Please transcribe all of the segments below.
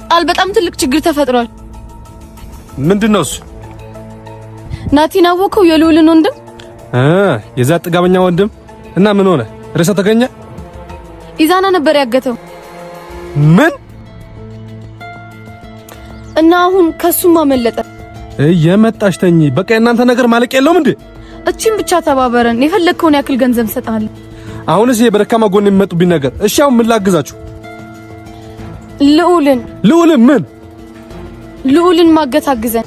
ቃል በጣም ትልቅ ችግር ተፈጥሯል። ምንድነው እሱ? ናቲን አወቀው የልዑልን ወንድም የዛ ጥጋበኛ ወንድም እና ምን ሆነ? ርዕሰ ተገኘ? ኢዛና ነበር ያገተው። ምን? እና አሁን ከሱም አመለጠ። የመጣሽ ተኝ። በቃ እናንተ ነገር ማለቅ የለውም እንዴ? እቺን ብቻ ተባበረን፣ የፈለግከውን ያክል ገንዘብ እንሰጣለን። አሁንስ በደካማ ጎን የሚመጡብኝ ነገር። እሺ አሁን ምን ላግዛችሁ? ልዑልን ምን? ልዑልን ማገት አግዘን።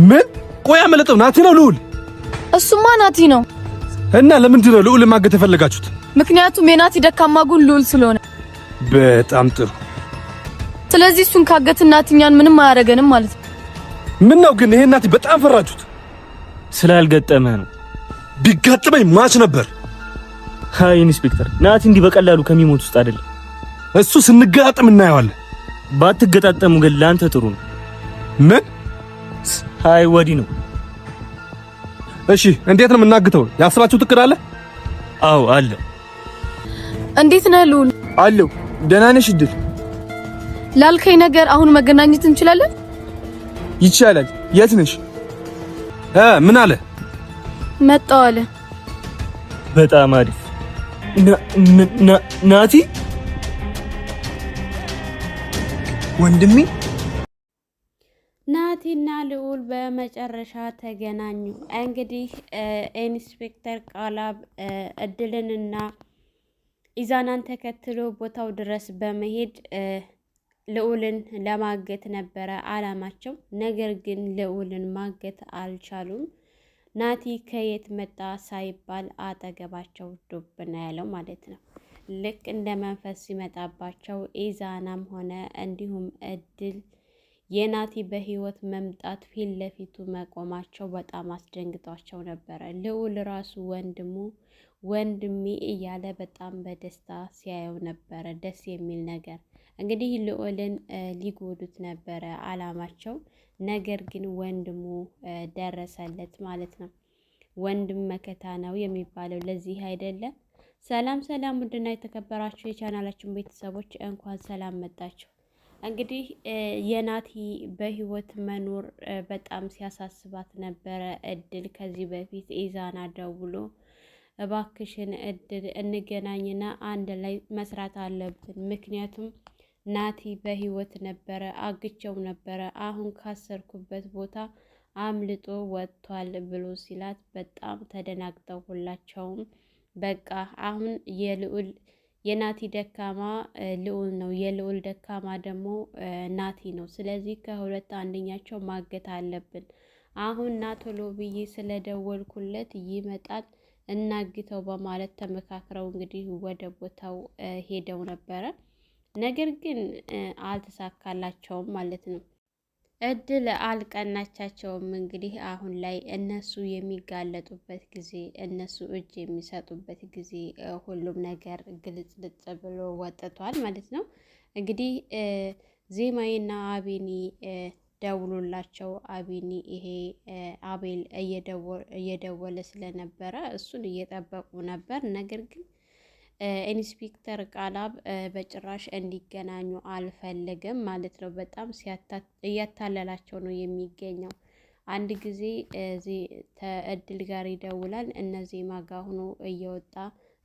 ምን? ቆይ አመለጠው ናቲ ነው ልዑል? እሱማ ናቲ ነው። እና ለምንድን ነው ልዑልን ማገት የፈለጋችሁት? ምክንያቱም የናቲ ደካማ ጎን ልዑል ስለሆነ። በጣም ጥሩ። ስለዚህ እሱን ካገትን ናቲኛን ምንም አያደርገንም ማለት ነው። ምን ነው ግን ይሄን ናቲ በጣም ፈራችሁት? ስላልገጠመህ ነው። ቢጋጥመኝ ማች ነበር። ሃይ ኢንስፔክተር፣ ናቲ እንዲህ በቀላሉ ከሚሞት ውስጥ አይደለም። እሱ ስንጋጠም እናየዋለን። ባትገጣጠሙ ግን ላንተ ጥሩ ነው። ምን? ሃይ ወዲ ነው። እሺ እንዴት ነው የምናግተው? ያስባችሁት እቅድ አለ? አዎ አለ። እንዴት ነህ ልዑል? አለው። ደህና ነሽ እድል? ላልከኝ ነገር አሁን መገናኘት እንችላለን? ይቻላል። የት ነሽ? ምን አለ? መጣው አለ። በጣም አሪፍ። ናቲ ወንድሜ። ናቲና ልዑል በመጨረሻ ተገናኙ። እንግዲህ ኢንስፔክተር ቃላብ እድልንና ኢዛናን ተከትሎ ቦታው ድረስ በመሄድ ልዑልን ለማገት ነበረ አላማቸው። ነገር ግን ልዑልን ማገት አልቻሉም። ናቲ ከየት መጣ ሳይባል አጠገባቸው ዱብ ነው ያለው ማለት ነው። ልክ እንደ መንፈስ ሲመጣባቸው ኢዛናም ሆነ እንዲሁም እድል የናቲ በህይወት መምጣት ፊት ለፊቱ መቆማቸው በጣም አስደንግጧቸው ነበረ። ልዑል ራሱ ወንድሜ እያለ በጣም በደስታ ሲያየው ነበረ። ደስ የሚል ነገር እንግዲህ ልዑልን ሊጎዱት ነበረ አላማቸው። ነገር ግን ወንድሙ ደረሰለት ማለት ነው። ወንድም መከታ ነው የሚባለው ለዚህ አይደለም። ሰላም ውድና የተከበራችሁ የቻናላችን ቤተሰቦች እንኳን ሰላም መጣችሁ። እንግዲህ የናቲ በህይወት መኖር በጣም ሲያሳስባት ነበረ። እድል ከዚህ በፊት ኢዛና ደውሎ እባክሽን እድል እንገናኝና አንድ ላይ መስራት አለብን፣ ምክንያቱም ናቲ በህይወት ነበረ፣ አግቸው ነበረ፣ አሁን ካሰርኩበት ቦታ አምልጦ ወጥቷል ብሎ ሲላት በጣም ተደናግጠው ሁላቸውም በቃ አሁን የናቲ ደካማ ልዑል ነው፣ የልዑል ደካማ ደግሞ ናቲ ነው። ስለዚህ ከሁለት አንደኛቸው ማገት አለብን። አሁን ናቶሎ ብዬ ስለደወልኩለት ይመጣል፣ እናግተው በማለት ተመካክረው እንግዲህ ወደ ቦታው ሄደው ነበረ። ነገር ግን አልተሳካላቸውም ማለት ነው። እድል አልቀናቻቸውም። እንግዲህ አሁን ላይ እነሱ የሚጋለጡበት ጊዜ፣ እነሱ እጅ የሚሰጡበት ጊዜ ሁሉም ነገር ግልጽልጽ ብሎ ወጥቷል ማለት ነው። እንግዲህ ዜማዬና አቤኒ ደውሎላቸው አቤኒ ይሄ አቤል እየደወለ ስለነበረ እሱን እየጠበቁ ነበር። ነገር ግን ኢንስፔክተር ቃላብ በጭራሽ እንዲገናኙ አልፈለገም ማለት ነው። በጣም እያታለላቸው ነው የሚገኘው። አንድ ጊዜ እድል ጋር ይደውላል። እነዚህ ማጋ ሆኖ እየወጣ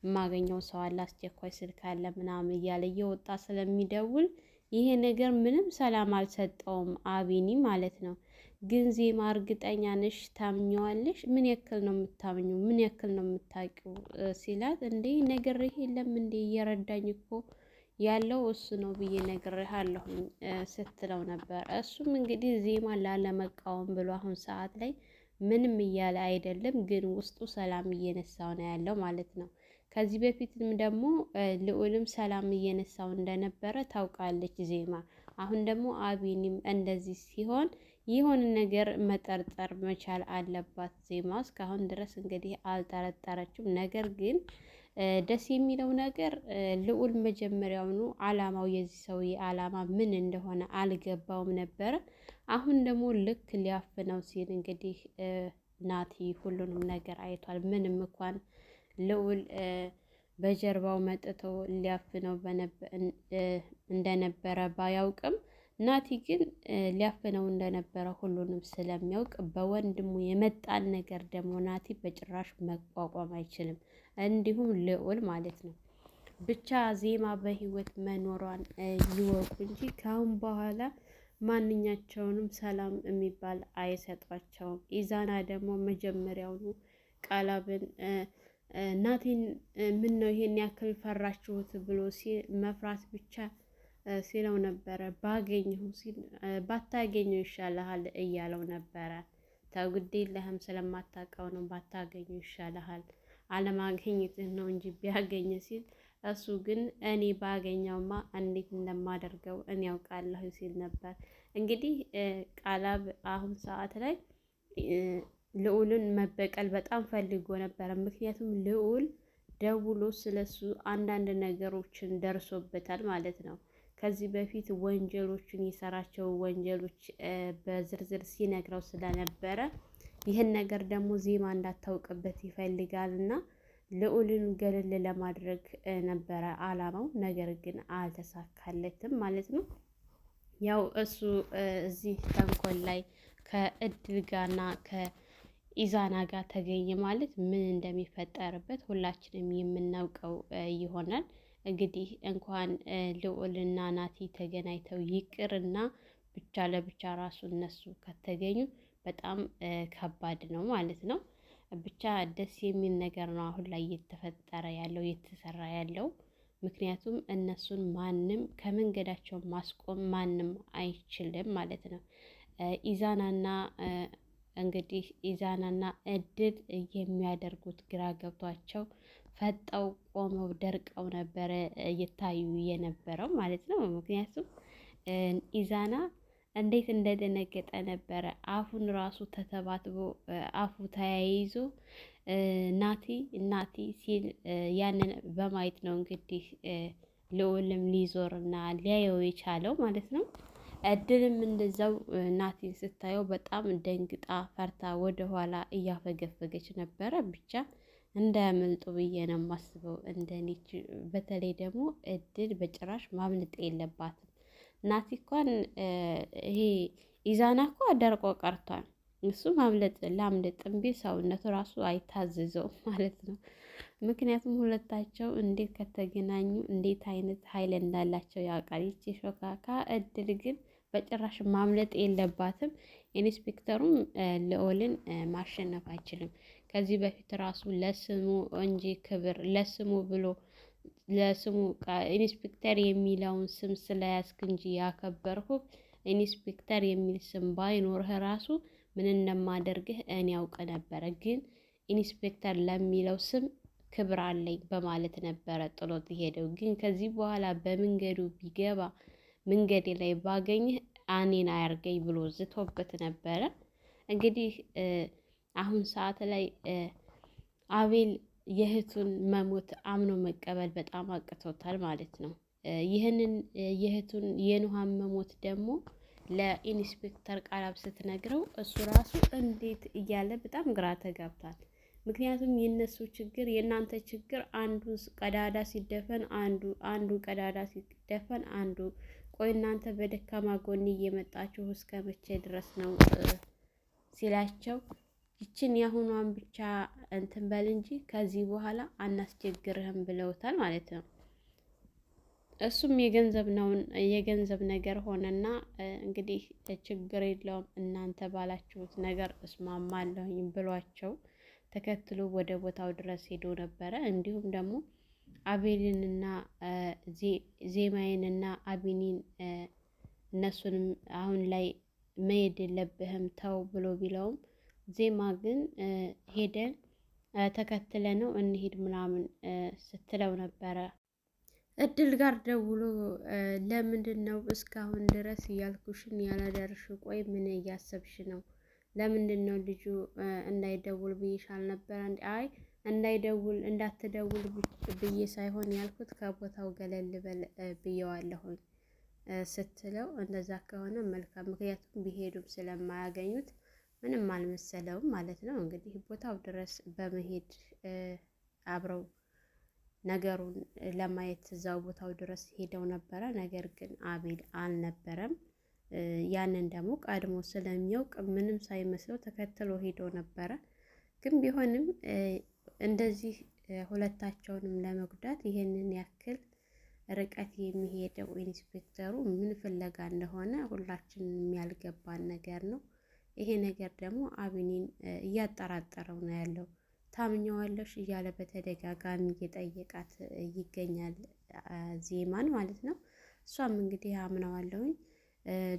የማገኘው ሰው አለ፣ አስቸኳይ ስልክ አለ ምናምን እያለ እየወጣ ስለሚደውል ይሄ ነገር ምንም ሰላም አልሰጠውም አቢኒ ማለት ነው። ግን ዜማ እርግጠኛ ነሽ ታምኘዋለሽ? ምን ያክል ነው የምታምኙ? ምን ያክል ነው የምታውቂው? ሲላት እንዴ ነግሬህ የለም እንዴ እየረዳኝ እኮ ያለው እሱ ነው ብዬ ነግሬሃለሁኝ ስትለው ነበር። እሱም እንግዲህ ዜማ ላለመቃወም ብሎ አሁን ሰዓት ላይ ምንም እያለ አይደለም፣ ግን ውስጡ ሰላም እየነሳው ነው ያለው ማለት ነው። ከዚህ በፊትም ደግሞ ልዑልም ሰላም እየነሳው እንደነበረ ታውቃለች ዜማ። አሁን ደግሞ አቢኒም እንደዚህ ሲሆን የሆነ ነገር መጠርጠር መቻል አለባት ዜማ። እስካሁን ድረስ እንግዲህ አልጠረጠረችም። ነገር ግን ደስ የሚለው ነገር ልዑል መጀመሪያውኑ አላማው የዚህ ሰውዬ አላማ ምን እንደሆነ አልገባውም ነበረ። አሁን ደግሞ ልክ ሊያፍነው ሲል እንግዲህ ናቲ ሁሉንም ነገር አይቷል። ምንም እንኳን ልዑል በጀርባው መጥቶ ሊያፍነው እንደነበረ ባያውቅም ናቲ ግን ሊያፍነው እንደነበረ ሁሉንም ስለሚያውቅ በወንድሙ የመጣን ነገር ደግሞ ናቲ በጭራሽ መቋቋም አይችልም። እንዲሁም ልዑል ማለት ነው። ብቻ ዜማ በህይወት መኖሯን ይወቁ እንጂ ካሁን በኋላ ማንኛቸውንም ሰላም የሚባል አይሰጧቸውም። ኢዛና ደግሞ መጀመሪያውኑ ቃላብን ናቲን ምን ነው ይሄን ያክል ፈራችሁት ብሎ መፍራት ብቻ ሲለው ነበረ። ባገኘው ሲል ባታገኘው ይሻልሃል እያለው ነበረ። ተጉዴ ለህም ስለማታውቀው ነው ባታገኘው ይሻልሃል አለማግኘትህ ነው እንጂ ቢያገኝ ሲል እሱ ግን እኔ ባገኘውማ እንዴት እንደማደርገው እኔ ያውቃለሁ ሲል ነበር። እንግዲህ ቃላብ አሁን ሰዓት ላይ ልዑልን መበቀል በጣም ፈልጎ ነበረ። ምክንያቱም ልዑል ደውሎ ስለሱ አንዳንድ ነገሮችን ደርሶበታል ማለት ነው። ከዚህ በፊት ወንጀሎችን የሰራቸው ወንጀሎች በዝርዝር ሲነግረው ስለነበረ ይህን ነገር ደግሞ ዜማ እንዳታውቅበት ይፈልጋል እና ልዑልን ገለል ለማድረግ ነበረ አላማው። ነገር ግን አልተሳካለትም ማለት ነው። ያው እሱ እዚህ ተንኮል ላይ ከእድል ጋርና ከኢዛና ጋር ተገኘ ማለት ምን እንደሚፈጠርበት ሁላችንም የምናውቀው ይሆናል። እንግዲህ እንኳን ልዑልና ናቲ ተገናኝተው ይቅርና ብቻ ለብቻ ራሱ እነሱ ከተገኙ በጣም ከባድ ነው ማለት ነው። ብቻ ደስ የሚል ነገር ነው አሁን ላይ እየተፈጠረ ያለው እየተሰራ ያለው። ምክንያቱም እነሱን ማንም ከመንገዳቸው ማስቆም ማንም አይችልም ማለት ነው። ኢዛናና እንግዲህ ኢዛናና እድል የሚያደርጉት ግራ ገብቷቸው ፈጠው ቆመው ደርቀው ነበረ እየታዩ የነበረው ማለት ነው። ምክንያቱም ኢዛና እንዴት እንደደነገጠ ነበረ። አፉን ራሱ ተተባትቦ አፉ ተያይዞ ናቲ ሲል ያንን በማየት ነው እንግዲህ ልዑልም ሊዞርና ሊያየው የቻለው ማለት ነው። እድልም እንደዛው ናቲን ስታየው በጣም ደንግጣ ፈርታ ወደኋላ እያፈገፈገች ነበረ። ብቻ እንዳያመልጡ ብዬ ነው የማስበው እንደኔ። በተለይ ደግሞ እድል በጭራሽ ማምለጥ የለባትም። ናቲ እንኳን ይሄ ኢዛና እኮ ደርቆ ቀርቷል። እሱ ማምለጥ ላምልጥም ቢል ሰውነቱ ራሱ አይታዘዘውም ማለት ነው። ምክንያቱም ሁለታቸው እንዴት ከተገናኙ እንዴት አይነት ኃይል እንዳላቸው ያውቃል። ይቺ ሾካካ እድል ግን በጭራሽ ማምለጥ የለባትም። ኢንስፔክተሩም ልዑልን ማሸነፍ አይችልም። ከዚህ በፊት ራሱ ለስሙ እንጂ ክብር ለስሙ ብሎ ለስሙ ኢንስፔክተር የሚለውን ስም ስለያዝክ እንጂ ያከበርኩ ኢንስፔክተር የሚል ስም ባይኖርህ ራሱ ምን እንደማደርግህ እኔ ያውቅ ነበረ። ግን ኢንስፔክተር ለሚለው ስም ክብር አለኝ በማለት ነበረ ጥሎት ሄደው። ግን ከዚህ በኋላ በመንገዱ ቢገባ መንገዴ ላይ ባገኝህ እኔን አያርገኝ ብሎ ዝቶበት ነበረ። እንግዲህ አሁን ሰዓት ላይ አቤል የእህቱን መሞት አምኖ መቀበል በጣም አቅቶታል ማለት ነው። ይህንን የእህቱን የኑሃን መሞት ደግሞ ለኢንስፔክተር ቃላብ ስትነግረው እሱ ራሱ እንዴት እያለ በጣም ግራ ተጋብቷል። ምክንያቱም የነሱ ችግር የእናንተ ችግር አንዱ ቀዳዳ ሲደፈን አንዱ ቀዳዳ ሲደፈን አንዱ ቆይ እናንተ በደካማ ጎን እየመጣችሁ እስከ መቼ ድረስ ነው ሲላቸው ይችን ያሁኗን ብቻ እንትን በል እንጂ ከዚህ በኋላ አናስቸግርህም ብለውታል ማለት ነው። እሱም የገንዘብ ነገር ሆነና እንግዲህ ችግር የለውም እናንተ ባላችሁት ነገር እስማማለሁኝ ብሏቸው ተከትሎ ወደ ቦታው ድረስ ሄዶ ነበረ። እንዲሁም ደግሞ አቤልንና ዜማዬንና አቢኒን እነሱንም አሁን ላይ መሄድ የለብህም ተው ብሎ ቢለውም ዜማ ግን ሄደን ተከትለ ነው እንሂድ ምናምን ስትለው ነበረ። እድል ጋር ደውሎ ለምንድን ነው እስካሁን ድረስ እያልኩሽን ያላደርሽ? ቆይ ምን እያሰብሽ ነው? ለምንድን ነው ልጁ እንዳይደውል ብዬሽ አልነበረ? አይ እንዳትደውል ብዬ ሳይሆን ያልኩት ከቦታው ገለል በል ብየዋለሁኝ ስትለው፣ እንደዛ ከሆነ መልካም፣ ምክንያቱም ቢሄዱም ስለማያገኙት ምንም አልመሰለውም ማለት ነው። እንግዲህ ቦታው ድረስ በመሄድ አብረው ነገሩን ለማየት እዛው ቦታው ድረስ ሄደው ነበረ። ነገር ግን አቤል አልነበረም። ያንን ደግሞ ቀድሞ ስለሚያውቅ ምንም ሳይመስለው ተከትሎ ሄዶ ነበረ። ግን ቢሆንም እንደዚህ ሁለታቸውንም ለመጉዳት ይሄንን ያክል ርቀት የሚሄደው ኢንስፔክተሩ ምን ፍለጋ እንደሆነ ሁላችንም ያልገባን ነገር ነው። ይሄ ነገር ደግሞ አቢኒን እያጠራጠረው ነው ያለው። ታምኘዋለሽ እያለ በተደጋጋሚ እየጠየቃት ይገኛል፣ ዜማን ማለት ነው። እሷም እንግዲህ አምነዋለሁኝ።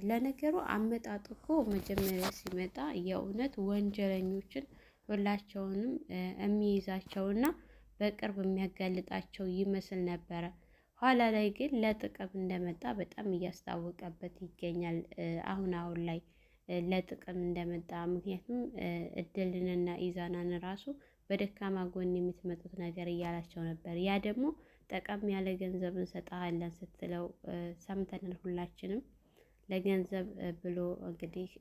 ለነገሩ አመጣጡ እኮ መጀመሪያ ሲመጣ የእውነት ወንጀለኞችን ሁላቸውንም የሚይዛቸውና በቅርብ የሚያጋልጣቸው ይመስል ነበረ። ኋላ ላይ ግን ለጥቅም እንደመጣ በጣም እያስታወቀበት ይገኛል። አሁን ላይ ለጥቅም እንደመጣ ምክንያቱም እድልንና ኢዛናን ራሱ በደካማ ጎን የምትመጡት ነገር እያላቸው ነበር። ያ ደግሞ ጠቀም ያለ ገንዘብ እንሰጣለን ስትለው ሰምተናል ሁላችንም። ለገንዘብ ብሎ እንግዲህ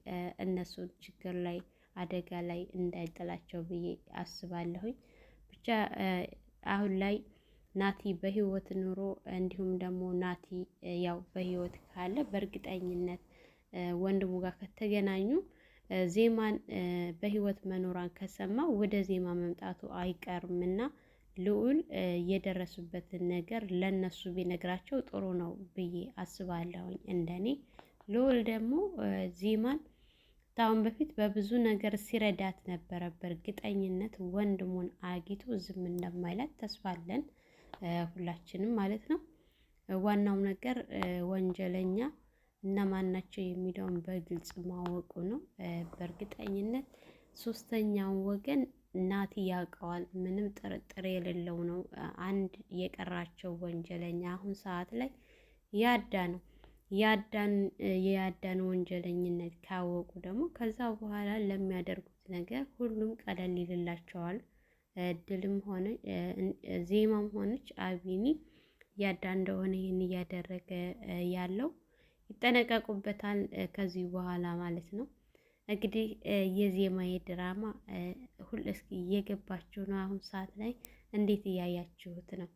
እነሱን ችግር ላይ አደጋ ላይ እንዳይጥላቸው ብዬ አስባለሁኝ። ብቻ አሁን ላይ ናቲ በህይወት ኑሮ እንዲሁም ደግሞ ናቲ ያው በህይወት ካለ በእርግጠኝነት ወንድሙ ጋር ከተገናኙ ዜማን በህይወት መኖሯን ከሰማ ወደ ዜማ መምጣቱ አይቀርምና ልዑል የደረሱበትን ነገር ለነሱ ቢነግራቸው ጥሩ ነው ብዬ አስባለሁኝ። እንደኔ ልዑል ደግሞ ዜማን ታውን በፊት በብዙ ነገር ሲረዳት ነበረ። በእርግጠኝነት ወንድሙን አግኝቶ ዝም እንደማይላት ተስፋ አለን ሁላችንም ማለት ነው። ዋናው ነገር ወንጀለኛ እነማን ናቸው የሚለውን በግልጽ ማወቁ ነው። በእርግጠኝነት ሶስተኛውን ወገን ናቲ ያውቀዋል፣ ምንም ጥርጥር የሌለው ነው። አንድ የቀራቸው ወንጀለኛ አሁን ሰዓት ላይ ያዳ ነው። የያዳን ወንጀለኝነት ካወቁ ደግሞ ከዛ በኋላ ለሚያደርጉት ነገር ሁሉም ቀለል ይልላቸዋል። እድልም ሆነ ዜማም ሆነች አቢኒ ያዳ እንደሆነ ይህን እያደረገ ያለው ይጠነቀቁበታል ከዚህ በኋላ ማለት ነው። እንግዲህ የዜማ የድራማ እስኪ እየገባችሁ ነው? አሁን ሰዓት ላይ እንዴት እያያችሁት ነው?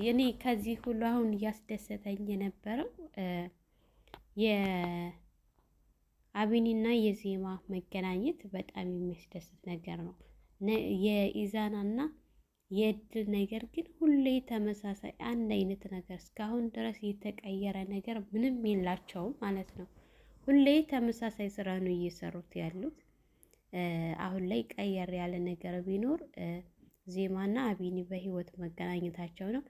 የኔ ከዚህ ሁሉ አሁን እያስደሰተኝ የነበረው የአቢኒና የዜማ መገናኘት በጣም የሚያስደስት ነገር ነው። የኢዛናና የእድል ነገር ግን ሁሌ ተመሳሳይ አንድ አይነት ነገር እስካሁን ድረስ የተቀየረ ነገር ምንም የላቸውም ማለት ነው። ሁሌ ተመሳሳይ ስራ ነው እየሰሩት ያሉት። አሁን ላይ ቀየር ያለ ነገር ቢኖር ዜማና አቢኒ በህይወት መገናኘታቸው ነው።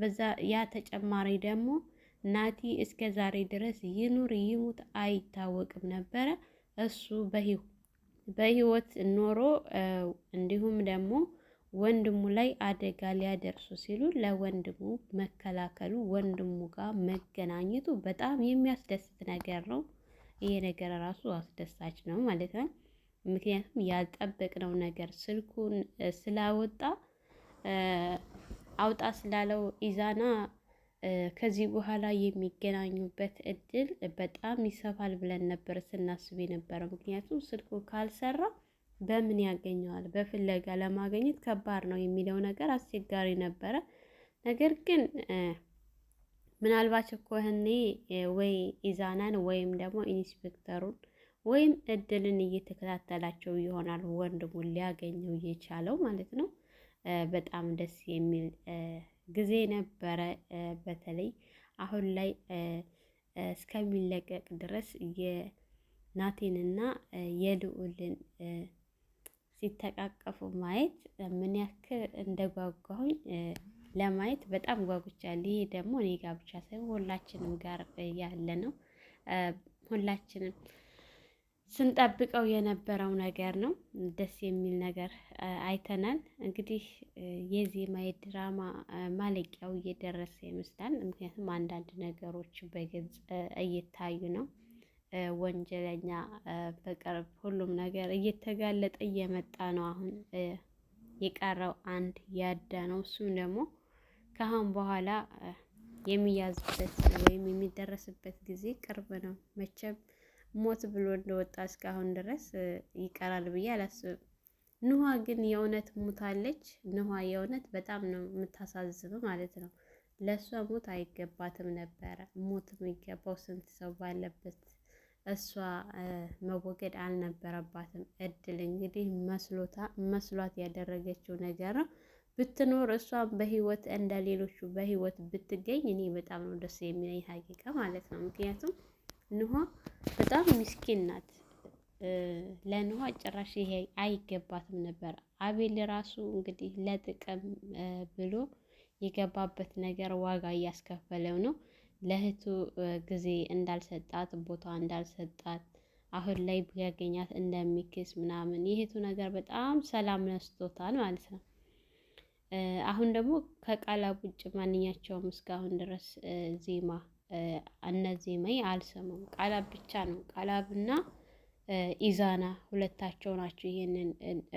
በዛ ያ ተጨማሪ ደግሞ ናቲ እስከ ዛሬ ድረስ ይኑር ይሙት አይታወቅም ነበረ። እሱ በህይወት ኖሮ እንዲሁም ደግሞ ወንድሙ ላይ አደጋ ሊያደርሱ ሲሉ ለወንድሙ መከላከሉ፣ ወንድሙ ጋር መገናኘቱ በጣም የሚያስደስት ነገር ነው። ይሄ ነገር ራሱ አስደሳች ነው ማለት ነው። ምክንያቱም ያልጠበቅነው ነገር ስልኩን ስላወጣ አውጣ ስላለው ኢዛና ከዚህ በኋላ የሚገናኙበት እድል በጣም ይሰፋል ብለን ነበር ስናስብ የነበረው። ምክንያቱም ስልኩ ካልሰራ በምን ያገኘዋል? በፍለጋ ለማግኘት ከባድ ነው የሚለው ነገር አስቸጋሪ ነበረ። ነገር ግን ምናልባት እኮ እኔ ወይ ኢዛናን ወይም ደግሞ ኢንስፔክተሩን ወይም እድልን እየተከታተላቸው ይሆናል ወንድሙን ሊያገኘው እየቻለው ማለት ነው። በጣም ደስ የሚል ጊዜ ነበረ። በተለይ አሁን ላይ እስከሚለቀቅ ድረስ የናቴንና የልዑልን ሲተቃቀፉ ማየት ምን ያክል እንደጓጓሁኝ ለማየት በጣም ጓጉቻለሁ። ይሄ ደግሞ እኔ ጋር ብቻ ሳይሆን ሁላችንም ጋር ያለ ነው። ሁላችንም ስንጠብቀው የነበረው ነገር ነው። ደስ የሚል ነገር አይተናል። እንግዲህ የዜማ የድራማ ማለቂያው እየደረሰ ይመስላል። ምክንያቱም አንዳንድ ነገሮች በግልጽ እየታዩ ነው። ወንጀለኛ በቅርብ ሁሉም ነገር እየተጋለጠ እየመጣ ነው። አሁን የቀረው አንድ ያዳ ነው። እሱም ደግሞ ከአሁን በኋላ የሚያዝበት ወይም የሚደረስበት ጊዜ ቅርብ ነው። መቼም ሞት ብሎ እንደወጣ እስካሁን ድረስ ይቀራል ብዬ አላስብም። ንኋ ግን የእውነት ሞታለች። ንኋ የእውነት በጣም ነው የምታሳዝበው ማለት ነው። ለእሷ ሞት አይገባትም ነበረ። ሞት የሚገባው ስንት ሰው ባለበት እሷ መወገድ አልነበረባትም። እድል እንግዲህ መስሏት ያደረገችው ነገር ነው። ብትኖር እሷም በህይወት እንደ ሌሎቹ በህይወት ብትገኝ እኔ በጣም ነው ደስ የሚለኝ ሀቂቃ ማለት ነው። ምክንያቱም ንኋ በጣም ምስኪን ናት። ለንኋ ጭራሽ ይሄ አይገባትም ነበር። አቤል ራሱ እንግዲህ ለጥቅም ብሎ የገባበት ነገር ዋጋ እያስከፈለው ነው። ለእህቱ ጊዜ እንዳልሰጣት ቦታ እንዳልሰጣት አሁን ላይ ቢያገኛት እንደሚክስ ምናምን የእህቱ ነገር በጣም ሰላም ነስቶታል ማለት ነው። አሁን ደግሞ ከቃላብ ውጭ ማንኛቸውም እስካሁን ድረስ ዜማ እነዚህ አልሰሙም። ቃላብ ብቻ ነው። ቃላብና ኢዛና ሁለታቸው ናቸው ይሄንን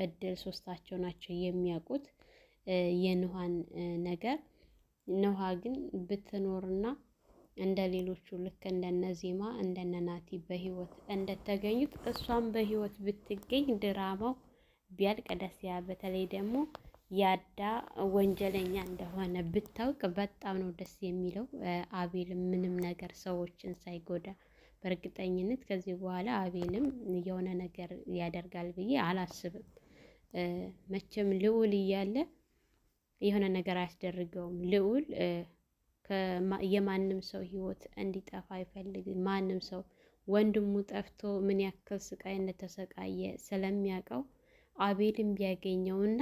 እድል፣ ሶስታቸው ናቸው የሚያውቁት የንኋን ነገር። ንኋ ግን ብትኖርና እንደ ሌሎቹ ልክ እንደነ ዜማ እንደነ ናቲ በህይወት እንደተገኙት እሷም በህይወት ብትገኝ ድራማው ቢያልቅ ደስ ያ። በተለይ ደግሞ ያዳ ወንጀለኛ እንደሆነ ብታውቅ በጣም ነው ደስ የሚለው። አቤልም ምንም ነገር ሰዎችን ሳይጎዳ በእርግጠኝነት ከዚህ በኋላ አቤልም የሆነ ነገር ያደርጋል ብዬ አላስብም። መቼም ልዑል እያለ የሆነ ነገር አያስደርገውም። ልዑል የማንም ሰው ህይወት እንዲጠፋ አይፈልግም። ማንም ሰው ወንድሙ ጠፍቶ ምን ያክል ስቃይ እንደተሰቃየ ስለሚያውቀው አቤልን ቢያገኘውና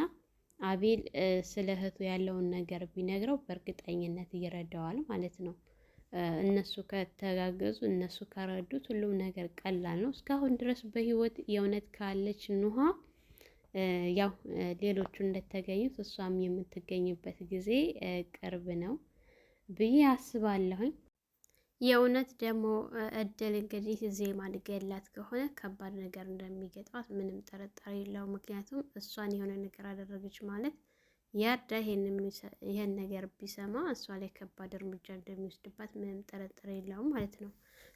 አቤል ስለ እህቱ ያለውን ነገር ቢነግረው በእርግጠኝነት ይረዳዋል ማለት ነው። እነሱ ከተጋገዙ እነሱ ከረዱት ሁሉም ነገር ቀላል ነው። እስካሁን ድረስ በህይወት የእውነት ካለች ንኋ ያው ሌሎቹ እንደተገኙት እሷም የምትገኝበት ጊዜ ቅርብ ነው ብዬ አስባለሁኝ። የእውነት ደግሞ እድል እንግዲህ ዜማን ገላት ከሆነ ከባድ ነገር እንደሚገጥማት ምንም ጥርጣሬ የለው። ምክንያቱም እሷን የሆነ ነገር አደረገች ማለት ያዳ ይሄን ነገር ቢሰማ እሷ ላይ ከባድ እርምጃ እንደሚወስድባት ምንም ጥርጥር የለውም ማለት ነው።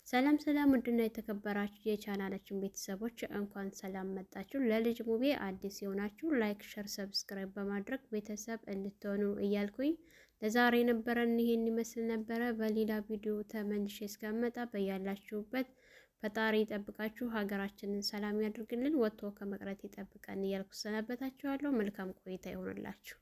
ሰላም ሰላም፣ ውድና የተከበራችሁ የቻናላችን ቤተሰቦች እንኳን ሰላም መጣችሁ። ለልጅ ሙቤ አዲስ የሆናችሁ ላይክ፣ ሸር፣ ሰብስክራይብ በማድረግ ቤተሰብ እንድትሆኑ እያልኩኝ ለዛሬ ነበረን ይሄን ይመስል ነበረ። በሌላ ቪዲዮ ተመልሼ እስከመጣ በያላችሁበት ፈጣሪ ይጠብቃችሁ፣ ሀገራችንን ሰላም ያድርግልን፣ ወጥቶ ከመቅረት ይጠብቀን እያልኩ ሰነበታችኋለሁ። መልካም ቆይታ ይሆንላችሁ።